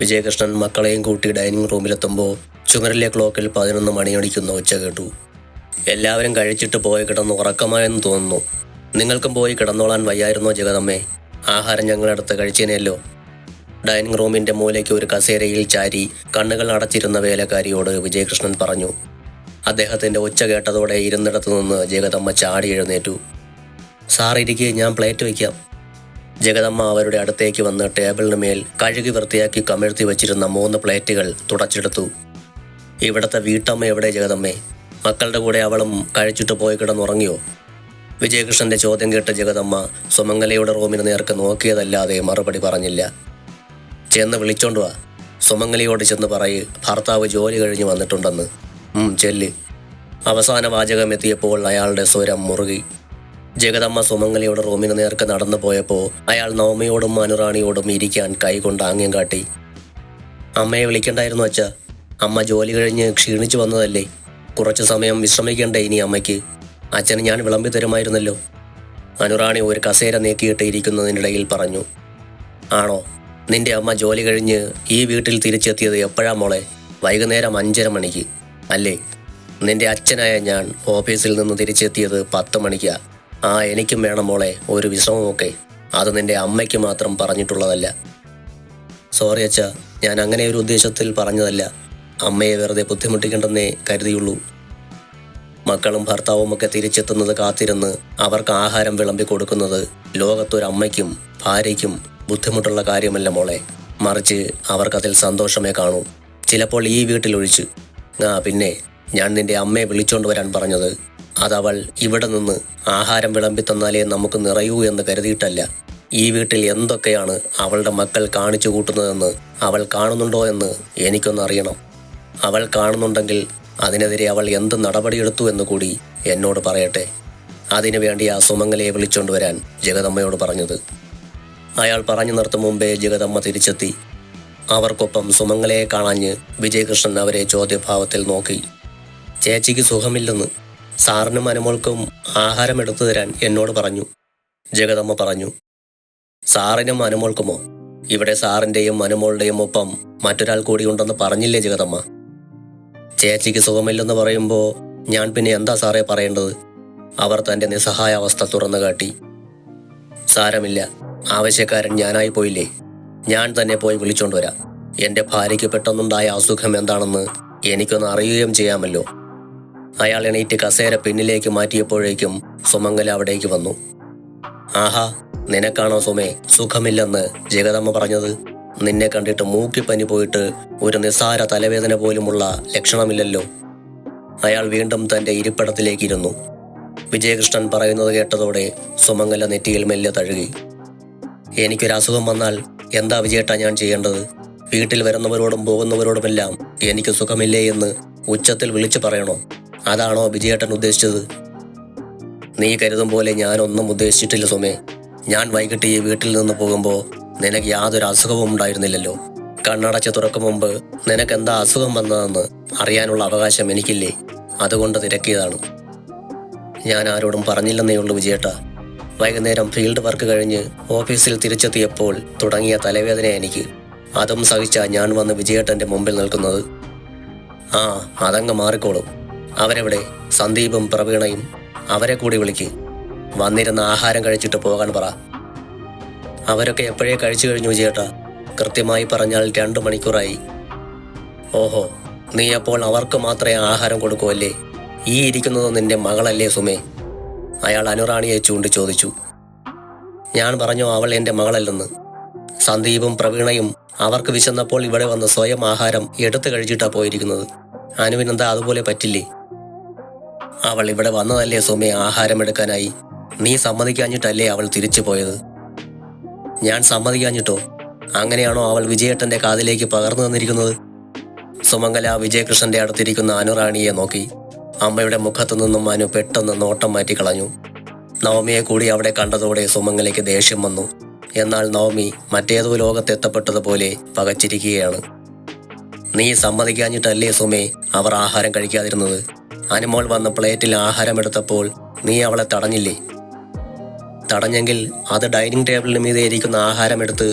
വിജയകൃഷ്ണൻ മക്കളെയും കൂട്ടി ഡൈനിങ് റൂമിലെത്തുമ്പോൾ ചുമരിലെ ക്ലോക്കിൽ 11 മണിയടിക്കുന്ന ഒച്ച കേട്ടു. എല്ലാവരും കഴിച്ചിട്ട് പോയി കിടന്ന് ഉറക്കമായെന്ന് തോന്നുന്നു. നിങ്ങൾക്കും പോയി കിടന്നോളാൻ വയ്യായിരുന്നോ ജഗദമ്മേ? ആഹാരം ഞങ്ങളടുത്ത് കഴിച്ചേനെയല്ലോ. ഡൈനിങ് റൂമിൻ്റെ മൂലയ്ക്ക് ഒരു കസേരയിൽ ചാരി കണ്ണുകൾ അടച്ചിരുന്ന വേലക്കാരിയോട് വിജയകൃഷ്ണൻ പറഞ്ഞു. അദ്ദേഹത്തിൻ്റെ ഒച്ച കേട്ടതോടെ ഇരുന്നിടത്തു നിന്ന് ജഗദമ്മ ചാടി എഴുന്നേറ്റു. സാർ ഇരിക്കെ, ഞാൻ പ്ലേറ്റ് വയ്ക്കാം. ജഗദമ്മ അവരുടെ അടുത്തേക്ക് വന്ന് ടേബിളിന് മേൽ കഴുകി വൃത്തിയാക്കി കമിഴ്ത്തി വച്ചിരുന്ന 3 പ്ലേറ്റുകൾ തുടച്ചെടുത്തു. ഇവിടുത്തെ വീട്ടമ്മ എവിടെ ജഗദമ്മേ? മക്കളുടെ കൂടെ അവളും കഴിച്ചിട്ട് പോയി കിടന്നുറങ്ങിയോ? വിജയകൃഷ്ണന്റെ ചോദ്യം കേട്ട് ജഗദമ്മ സുമംഗലയുടെ റൂമിന് നേർക്ക് നോക്കിയതല്ലാതെ മറുപടി പറഞ്ഞില്ല. ചെന്ന് വിളിച്ചോണ്ട് വാ. സുമംഗലയോട് ചെന്ന് പറയ് ഭർത്താവ് ജോലി കഴിഞ്ഞ് വന്നിട്ടുണ്ടെന്ന്. ചെല്ല്. അവസാന വാചകം എത്തിയപ്പോൾ അയാളുടെ സ്വരം മുറുകി. ജഗദമ്മ സുമംഗലയുടെ റൂമിന് നേർക്ക് നടന്നു പോയപ്പോൾ അയാൾ നവമിയോടും അനുറാണിയോടും ഇരിക്കാൻ കൈകൊണ്ട് ആംഗ്യം കാട്ടി. അമ്മയെ വിളിക്കണ്ടായിരുന്നു അച്ഛാ. അമ്മ ജോലി കഴിഞ്ഞ് ക്ഷീണിച്ചു വന്നതല്ലേ. കുറച്ചു സമയം വിശ്രമിക്കണ്ടേ ഇനി അമ്മയ്ക്ക്? അച്ഛന് ഞാൻ വിളമ്പി തരുമായിരുന്നല്ലോ. അനുറാണി ഒരു കസേര നീക്കിയിട്ട് ഇരിക്കുന്നതിനിടയിൽ പറഞ്ഞു. ആണോ? നിന്റെ അമ്മ ജോലി കഴിഞ്ഞ് ഈ വീട്ടിൽ തിരിച്ചെത്തിയത് എപ്പോഴാ മോളെ? വൈകുന്നേരം 5:30 മണിക്ക് അല്ലേ? നിന്റെ അച്ഛനായ ഞാൻ ഓഫീസിൽ നിന്ന് തിരിച്ചെത്തിയത് 10 മണിക്കാ. എനിക്കും വേണം മോളെ ഒരു വിശ്രമമൊക്കെ. അത് നിന്റെ അമ്മയ്ക്ക് മാത്രം പറഞ്ഞിട്ടുള്ളതല്ല. സോറി അച്ഛാ, ഞാൻ അങ്ങനെ ഒരു ഉദ്ദേശത്തിൽ പറഞ്ഞതല്ല. അമ്മയെ വെറുതെ ബുദ്ധിമുട്ടിക്കണ്ടെന്നേ കരുതിയുള്ളൂ. മക്കളും ഭർത്താവുമൊക്കെ തിരിച്ചെത്തുന്നത് കാത്തിരുന്ന് അവർക്ക് ആഹാരം വിളമ്പി കൊടുക്കുന്നത് ലോകത്തൊരമ്മയ്ക്കും ഭാര്യയ്ക്കും ബുദ്ധിമുട്ടുള്ള കാര്യമല്ല മോളെ. മറിച്ച് അവർക്കതിൽ സന്തോഷമേ കാണൂ. ചിലപ്പോൾ ഈ വീട്ടിലൊഴിച്ച്. പിന്നെ ഞാൻ നിന്റെ അമ്മയെ വിളിച്ചോണ്ട് വരാൻ പറഞ്ഞത് അതവൾ ഇവിടെ നിന്ന് ആഹാരം വിളമ്പി തന്നാലേ നമുക്ക് നിറയൂ എന്ന് കരുതിയിട്ടല്ല. ഈ വീട്ടിൽ എന്തൊക്കെയാണ് അവളുടെ മക്കൾ കാണിച്ചു കൂട്ടുന്നതെന്ന് അവൾ കാണുന്നുണ്ടോ എന്ന് എനിക്കൊന്നറിയണം. അവൾ കാണുന്നുണ്ടെങ്കിൽ അതിനെതിരെ അവൾ എന്ത് നടപടിയെടുത്തു എന്ന് കൂടി എന്നോട് പറയട്ടെ. അതിനുവേണ്ടി ആ സുമംഗലയെ വിളിച്ചോണ്ട് വരാൻ ജഗദമ്മയോട് പറഞ്ഞത്. അയാൾ പറഞ്ഞു നിർത്തും മുമ്പേ ജഗദമ്മ തിരിച്ചെത്തി. അവർക്കൊപ്പം സുമംഗലയെ കാണാഞ്ഞ് വിജയകൃഷ്ണൻ അവരെ ചോദ്യഭാവത്തിൽ നോക്കി. ചേച്ചിക്ക് സുഖമില്ലെന്ന് സാറിനും അനുമോൾക്കും ആഹാരം എടുത്തു തരാൻ എന്നോട് പറഞ്ഞു. ജഗദമ്മ പറഞ്ഞു. സാറിനും അനുമോൾക്കുമോ? ഇവിടെ സാറിൻ്റെയും അനുമോളുടെയും ഒപ്പം മറ്റൊരാൾ കൂടിയുണ്ടെന്ന് പറഞ്ഞില്ലേ ജഗദമ്മ? ചേച്ചിക്ക് സുഖമില്ലെന്ന് പറയുമ്പോൾ ഞാൻ പിന്നെ എന്താ സാറേ പറയേണ്ടത്? അവർ തൻ്റെ നിസ്സഹായ അവസ്ഥ തുറന്നു കാട്ടി. സാരമില്ല, ആവശ്യക്കാരൻ ഞാനായി പോയില്ലേ. ഞാൻ തന്നെ പോയി വിളിച്ചോണ്ട് വരാം. എൻ്റെ ഭാര്യയ്ക്ക് പെട്ടെന്നുണ്ടായ അസുഖം എന്താണെന്ന് എനിക്കൊന്ന് അറിയുകയും ചെയ്യാമല്ലോ. അയാൾ എണീറ്റ് കസേര പിന്നിലേക്ക് മാറ്റിയപ്പോഴേക്കും സുമംഗല അവിടേക്ക് വന്നു. ആഹാ, നിനക്കാണോ സുമേ സുഖമില്ലെന്ന് ജഗദമ്മ പറഞ്ഞത്? നിന്നെ കണ്ടിട്ട് മൂക്കിപ്പനി പോയിട്ട് ഒരു നിസ്സാര തലവേദന പോലുമുള്ള ലക്ഷണമില്ലല്ലോ. അയാൾ വീണ്ടും തൻ്റെ ഇരിപ്പിടത്തിലേക്കിരുന്നു. വിജയകൃഷ്ണൻ പറയുന്നത് കേട്ടതോടെ സുമംഗല നെറ്റിയിൽ മെല്ലെ തഴുകി. എനിക്കൊരസുഖം വന്നാൽ എന്താ വിജയേട്ടാ ഞാൻ ചെയ്യേണ്ടത്? വീട്ടിൽ വരുന്നവരോടും പോകുന്നവരോടുമെല്ലാം എനിക്ക് സുഖമില്ലേ എന്ന് ഉച്ചത്തിൽ വിളിച്ചു പറയണോ? അതാണോ വിജയേട്ടൻ ഉദ്ദേശിച്ചത്? നീ കരുതും പോലെ ഞാനൊന്നും ഉദ്ദേശിച്ചിട്ടില്ല സുമേ. ഞാൻ വൈകിട്ട് ഈ വീട്ടിൽ നിന്ന് പോകുമ്പോൾ നിനക്ക് യാതൊരു അസുഖവും ഉണ്ടായിരുന്നില്ലല്ലോ. കണ്ണടച്ച് തുറക്കും മുമ്പ് നിനക്കെന്താ അസുഖം വന്നതെന്ന് അറിയാനുള്ള അവകാശം എനിക്കില്ലേ? അതുകൊണ്ട് തിരക്കിയതാണ്. ഞാൻ ആരോടും പറഞ്ഞില്ലെന്നേ ഉള്ളൂ വിജയേട്ടാ. വൈകുന്നേരം ഫീൽഡ് വർക്ക് കഴിഞ്ഞ് ഓഫീസിൽ തിരിച്ചെത്തിയപ്പോൾ തുടങ്ങിയ തലവേദന എനിക്ക്. അതും സഹിച്ചാ ഞാൻ വന്ന് വിജയേട്ടൻ്റെ മുമ്പിൽ നിൽക്കുന്നത്. അതങ്ങ് മാറിക്കോളും. അവരെവിടെ? സന്ദീപും പ്രവീണയും. അവരെ കൂടി വിളിക്ക്. വന്നിരുന്ന ആഹാരം കഴിച്ചിട്ട് പോകാൻ പറ. അവരൊക്കെ എപ്പോഴേ കഴിച്ചു കഴിഞ്ഞു വിജയേട്ടാ. കൃത്യമായി പറഞ്ഞാൽ 2 മണിക്കൂറായി. ഓഹോ, നീ അപ്പോൾ അവർക്ക് മാത്രമേ ആഹാരം കൊടുക്കുമല്ലേ? ഈ ഇരിക്കുന്നത് നിന്റെ മകളല്ലേ സുമേ? അയാൾ അനുറാണിയെ ചൂണ്ടി ചോദിച്ചു. ഞാൻ പറഞ്ഞോ അവൾ എൻ്റെ മകളല്ലെന്ന്? സന്ദീപും പ്രവീണയും അവർക്ക് വിശന്നപ്പോൾ ഇവിടെ വന്ന് സ്വയം ആഹാരം എടുത്തു കഴിച്ചിട്ടാ പോയിരിക്കുന്നത്. അനുവിനെന്താ അതുപോലെ പറ്റില്ലേ? അവൾ ഇവിടെ വന്നതല്ലേ സുമേ ആഹാരം എടുക്കാനായി. നീ സമ്മതിക്കാഞ്ഞിട്ടല്ലേ അവൾ തിരിച്ചു പോയത്? ഞാൻ സമ്മതിക്കാഞ്ഞിട്ടോ? അങ്ങനെയാണോ അവൾ വിജയേട്ടൻ്റെ കാതിലേക്ക് പകർന്നു തന്നിരിക്കുന്നത്? സുമംഗല വിജയകൃഷ്ണന്റെ അടുത്തിരിക്കുന്ന അനുറാണിയെ നോക്കി. അമ്മയുടെ മുഖത്തു നിന്നും അനു പെട്ടെന്ന് നോട്ടം മാറ്റിക്കളഞ്ഞു. നവമിയെ കൂടി അവിടെ കണ്ടതോടെ സുമംഗലയ്ക്ക് ദേഷ്യം വന്നു. എന്നാൽ നവമി മറ്റേതോ ലോകത്തെത്തപ്പെട്ടതുപോലെ പകച്ചിരിക്കുകയാണ്. നീ സമ്മതിക്കാഞ്ഞിട്ടല്ലേ സുമേ അവർ ആഹാരം കഴിക്കാതിരുന്നത്? അനുമോൾ വന്ന പ്ലേറ്റിൽ ആഹാരം എടുത്തപ്പോൾ നീ അവളെ തടഞ്ഞില്ലേ? തടഞ്ഞെങ്കിൽ അത് ഡൈനിങ് ടേബിളിന് മീതെ ഇരിക്കുന്ന ആഹാരം എടുത്ത്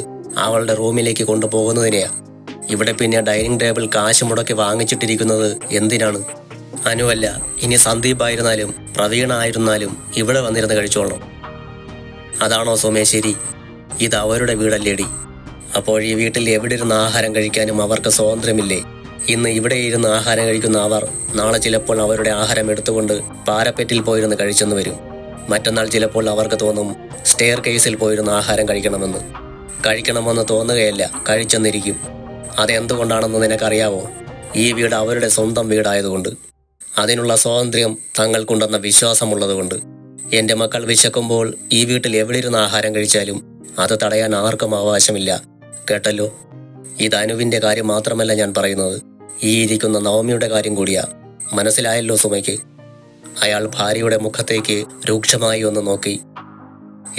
അവളുടെ റൂമിലേക്ക് കൊണ്ടുപോകുന്നതിനെയാ. ഇവിടെ പിന്നെ ഡൈനിങ് ടേബിൾ കാശ് മുടക്കി വാങ്ങിച്ചിട്ടിരിക്കുന്നത് എന്തിനാണ്? അനുവല്ല, ഇനി സന്ദീപ് ആയിരുന്നാലും പ്രവീണ ആയിരുന്നാലും ഇവിടെ വന്നിരുന്ന് കഴിച്ചോളണം. അതാണോ സുമേ ശരി? ഇത് അവരുടെ വീടല്ലേടി. അപ്പോൾ ഈ വീട്ടിൽ എവിടെ ഇരുന്ന് ആഹാരം കഴിക്കാനും അവർക്ക് സ്വാതന്ത്ര്യമില്ലേ? ഇന്ന് ഇവിടെ ഇരുന്ന് ആഹാരം കഴിക്കുന്ന അവർ നാളെ ചിലപ്പോൾ അവരുടെ ആഹാരം എടുത്തുകൊണ്ട് പാരപ്പെറ്റിൽ പോയിരുന്ന് കഴിച്ചെന്ന് വരും. മറ്റന്നാൾ ചിലപ്പോൾ അവർക്ക് തോന്നും സ്റ്റെയർ കേസിൽ പോയിരുന്ന് ആഹാരം കഴിക്കണമെന്ന് തോന്നുകയല്ല, കഴിച്ചെന്നിരിക്കും. അതെന്തുകൊണ്ടാണെന്ന് നിനക്കറിയാവോ? ഈ വീട് അവരുടെ സ്വന്തം വീടായതുകൊണ്ട്, അതിനുള്ള സ്വാതന്ത്ര്യം തങ്ങൾക്കുണ്ടെന്ന വിശ്വാസമുള്ളതുകൊണ്ട്. എൻ്റെ മക്കൾ വിശക്കുമ്പോൾ ഈ വീട്ടിൽ എവിടെ ഇരുന്ന് ആഹാരം കഴിച്ചാലും അത് തടയാൻ ആർക്കും അവകാശമില്ല. കേട്ടല്ലോ? ഇത് അനുവിൻ്റെ കാര്യം മാത്രമല്ല ഞാൻ പറയുന്നത്, ഈ ഇരിക്കുന്ന നവമിയുടെ കാര്യം കൂടിയാ. മനസ്സിലായല്ലോ സുമയ്ക്ക്? അയാൾ ഭാര്യയുടെ മുഖത്തേക്ക് രൂക്ഷമായി ഒന്ന് നോക്കി.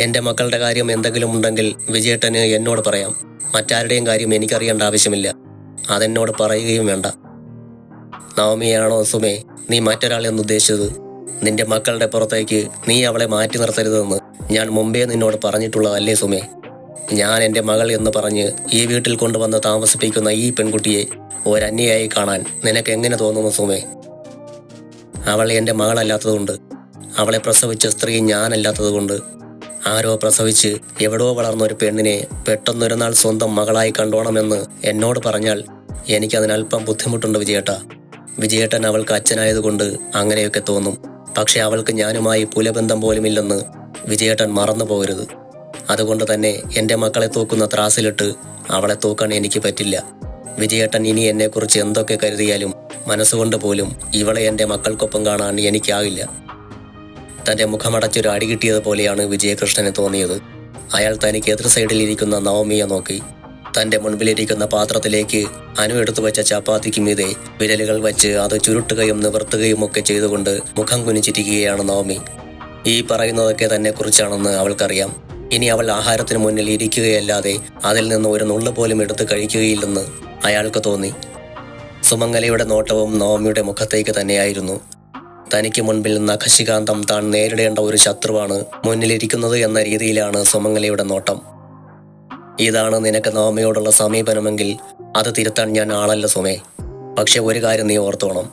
എൻ്റെ മക്കളുടെ കാര്യം എന്തെങ്കിലും ഉണ്ടെങ്കിൽ വിജയേട്ടന് എന്നോട് പറയാം. മറ്റാരുടെയും കാര്യം എനിക്കറിയേണ്ട ആവശ്യമില്ല. അതെന്നോട് പറയുകയും വേണ്ട. നവമിയാണോ സുമേ നീ മറ്റൊരാളെന്ന് ഉദ്ദേശിച്ചത്? നിന്റെ മക്കളുടെ പുറത്തേക്ക് നീ അവളെ മാറ്റി നിർത്തരുതെന്ന് ഞാൻ മുമ്പേ നിന്നോട് പറഞ്ഞിട്ടുള്ളതല്ലേ സുമേ? ഞാൻ എൻ്റെ മകൾ എന്ന് പറഞ്ഞ് ഈ വീട്ടിൽ കൊണ്ടുവന്ന് താമസിപ്പിക്കുന്ന ഈ പെൺകുട്ടിയെ ഒരന്യയായി കാണാൻ നിനക്ക് എങ്ങനെ തോന്നുന്നു സുമേ? അവൾ എൻ്റെ മകളല്ലാത്തതുകൊണ്ട്, അവളെ പ്രസവിച്ച സ്ത്രീ ഞാനല്ലാത്തതുകൊണ്ട്, ആരോ പ്രസവിച്ച് എവിടോ വളർന്ന ഒരു പെണ്ണിനെ പെട്ടെന്നൊരു നാൾ സ്വന്തം മകളായി കണ്ടോണമെന്ന് എന്നോട് പറഞ്ഞാൽ എനിക്കതിനല്പം ബുദ്ധിമുട്ടുണ്ട് വിജയേട്ട. വിജയേട്ടൻ അവൾക്ക് അച്ഛനായതുകൊണ്ട് അങ്ങനെയൊക്കെ തോന്നും. പക്ഷെ അവൾക്ക് ഞാനുമായി പുലബന്ധം പോലുമില്ലെന്ന് വിജയേട്ടൻ മറന്നു പോകരുത്. അതുകൊണ്ട് തന്നെ എൻ്റെ മക്കളെ തൂക്കുന്ന ത്രാസിലിട്ട് അവളെ തൂക്കാൻ എനിക്ക് പറ്റില്ല. വിജയേട്ടൻ ഇനി എന്നെക്കുറിച്ച് എന്തൊക്കെ കരുതിയാലും മനസ്സുകൊണ്ട് പോലും ഇവളെ എൻ്റെ മക്കൾക്കൊപ്പം കാണാൻ എനിക്കാകില്ല. തൻ്റെ മുഖമടച്ചൊരു അടി കിട്ടിയതുപോലെയാണ് വിജയകൃഷ്ണന് തോന്നിയത്. അയാൾ തനിക്ക് എതിർ സൈഡിലിരിക്കുന്ന നവമിയെ നോക്കി. തൻ്റെ മുൻപിലിരിക്കുന്ന പാത്രത്തിലേക്ക് അനു എടുത്തു വെച്ച ചപ്പാത്തിക്ക് മീതെ വിരലുകൾ വച്ച് അത് ചുരുട്ടുകയും നിവർത്തുകയും ഒക്കെ ചെയ്തുകൊണ്ട് മുഖം കുനിച്ചിരിക്കുകയാണ് നവമി. ഈ പറയുന്നതൊക്കെ തന്നെ കുറിച്ചാണെന്ന് അവൾക്കറിയാം. ഇനി അവൾ ആഹാരത്തിന് മുന്നിൽ ഇരിക്കുകയല്ലാതെ അതിൽ നിന്ന് ഒരു നുള്ളു പോലും എടുത്ത് കഴിക്കുകയില്ലെന്ന് അയാൾക്ക് തോന്നി. സുമംഗലയുടെ നോട്ടവും നവമിയുടെ മുഖത്തേക്ക് തന്നെയായിരുന്നു. തനിക്ക് മുൻപിൽ നഖശികാന്തം താൻ നേരിടേണ്ട ഒരു ശത്രുവാണ് മുന്നിലിരിക്കുന്നത് എന്ന രീതിയിലാണ് സുമംഗലയുടെ നോട്ടം. ഇതാണ് നിനക്ക് നവമിയോടുള്ള സമീപനമെങ്കിൽ അത് തിരുത്താൻ ഞാൻ ആളല്ല സുമേ. പക്ഷെ ഒരു കാര്യം നീ ഓർത്തോണം,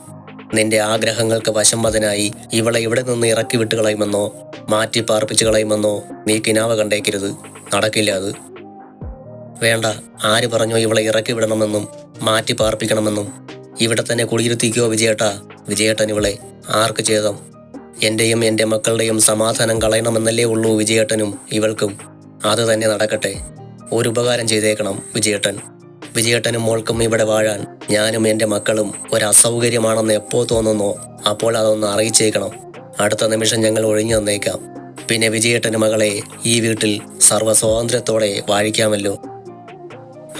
നിന്റെ ആഗ്രഹങ്ങൾക്ക് വശംവദനായി ഇവളെ ഇവിടെ നിന്ന് ഇറക്കി വിട്ട് കളയുമെന്നോ മാറ്റി പാർപ്പിച്ചു കളയുമെന്നോ നീ കിനാവ കണ്ടേക്കരുത്. നടക്കില്ല അത്. വേണ്ട, ആര് പറഞ്ഞോ ഇവളെ ഇറക്കി വിടണമെന്നും മാറ്റി പാർപ്പിക്കണമെന്നും? ഇവിടെ തന്നെ കുടിയിരുത്തിക്കോ വിജയേട്ടാ. വിജയേട്ടൻ ഇവളെ ആർക്ക് ചെയ്തം? എന്റെയും എൻ്റെ മക്കളുടെയും സമാധാനം കളയണമെന്നല്ലേ ഉള്ളൂ വിജയേട്ടനും ഇവൾക്കും. അത് തന്നെ നടക്കട്ടെ. ഒരു ഉപകാരം ചെയ്തേക്കണം വിജയേട്ടൻ. വിജയേട്ടനും മോൾക്കും ഇവിടെ വാഴാൻ ഞാനും എൻ്റെ മക്കളും ഒരു അസൗകര്യമാണെന്ന് എപ്പോ തോന്നുന്നോ അപ്പോൾ അതൊന്ന് അറിയിച്ചേക്കണം. അടുത്ത നിമിഷം ഞങ്ങൾ ഒഴിഞ്ഞു തന്നേക്കാം. പിന്നെ വിജയേട്ടന് മകളെ ഈ വീട്ടിൽ സർവ്വ സ്വാതന്ത്ര്യത്തോടെ വാഴിക്കാമല്ലോ.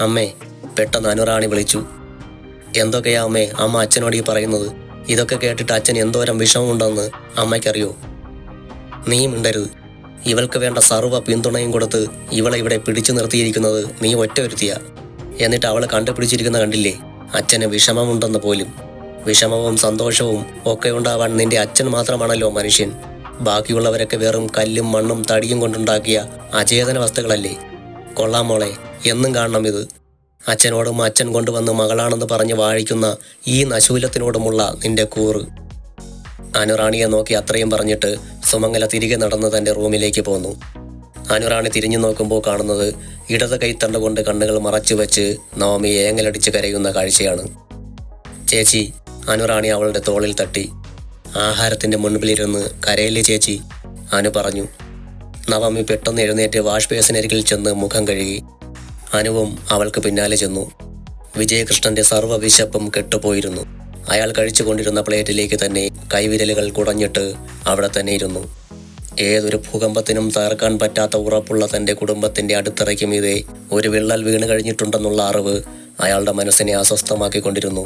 അമ്മേ, പെട്ടെന്ന് അനുറാണി വിളിച്ചു. എന്തൊക്കെയാ അമ്മേ അമ്മ അച്ഛനോട് ഈ പറയുന്നത്? ഇതൊക്കെ കേട്ടിട്ട് അച്ഛൻ എന്തോരം വിഷമമുണ്ടെന്ന് അമ്മയ്ക്കറിയോ? നീ മിണ്ടരുത്. ഇവൾക്ക് വേണ്ട സർവ്വ പിന്തുണയും കൊടുത്ത് ഇവളെ ഇവിടെ പിടിച്ചു നിർത്തിയിരിക്കുന്നത് നീ ഒറ്റ ഒരുത്തിയാ. എന്നിട്ട് അവളെ കണ്ടുപിടിച്ചിരിക്കുന്ന കണ്ടില്ലേ? അച്ഛന് വിഷമമുണ്ടെന്ന് പോലും. വിഷമവും സന്തോഷവും ഒക്കെ ഉണ്ടാവാൻ നിന്റെ അച്ഛൻ മാത്രമാണല്ലോ മനുഷ്യൻ. ബാക്കിയുള്ളവരൊക്കെ വെറും കല്ലും മണ്ണും തടിയും കൊണ്ടുണ്ടാക്കിയ അചേതന വസ്തുക്കളല്ലേ? കൊള്ളാം മോളെ, എന്നും കാണണം ഇത്. അച്ഛനോടും അച്ഛൻ കൊണ്ടുവന്ന് മകളാണെന്ന് പറഞ്ഞ് വാഴിക്കുന്ന ഈ നശൂലത്തിനോടുമുള്ള നിന്റെ കൂറ്. അനുറാണിയെ നോക്കി അത്രയും പറഞ്ഞിട്ട് സുമംഗല തിരികെ നടന്ന് തൻ്റെ റൂമിലേക്ക് പോന്നു. അനുറാണി തിരിഞ്ഞു നോക്കുമ്പോൾ കാണുന്നത് ഇടത് കൈത്തണ്ട കൊണ്ട് കണ്ണുകൾ മറച്ചു വെച്ച് നവമി ഏങ്ങലടിച്ച് കരയുന്ന കാഴ്ചയാണ്. ചേച്ചി, അനുറാണി അവളുടെ തോളിൽ തട്ടി. ആഹാരത്തിൻ്റെ മുൻപിലിരുന്ന് കരയില്ലേ ചേച്ചി, അനു പറഞ്ഞു. നവമി പെട്ടെന്ന് എഴുന്നേറ്റ് വാഷ് ബേസിനരികിൽ ചെന്ന് മുഖം കഴുകി. അനുവും അവൾക്ക് പിന്നാലെ ചെന്നു. വിജയകൃഷ്ണന്റെ സർവ്വ വിശപ്പും കെട്ടുപോയിരുന്നു. അയാൾ കഴിച്ചുകൊണ്ടിരുന്ന പ്ലേറ്റിലേക്ക് തന്നെ കൈവിരലുകൾ കുടഞ്ഞിട്ട് അവിടെ തന്നെ ഇരുന്നു. ഏതൊരു ഭൂകമ്പത്തിനും തകർക്കാൻ പറ്റാത്ത ഉറപ്പുള്ള തൻ്റെ കുടുംബത്തിൻ്റെ അടിത്തറയ്ക്ക് മീതെ ഒരു വിള്ളൽ വീണ് കഴിഞ്ഞിട്ടുണ്ടെന്നുള്ള അറിവ് അയാളുടെ മനസ്സിനെ അസ്വസ്ഥമാക്കിക്കൊണ്ടിരുന്നു.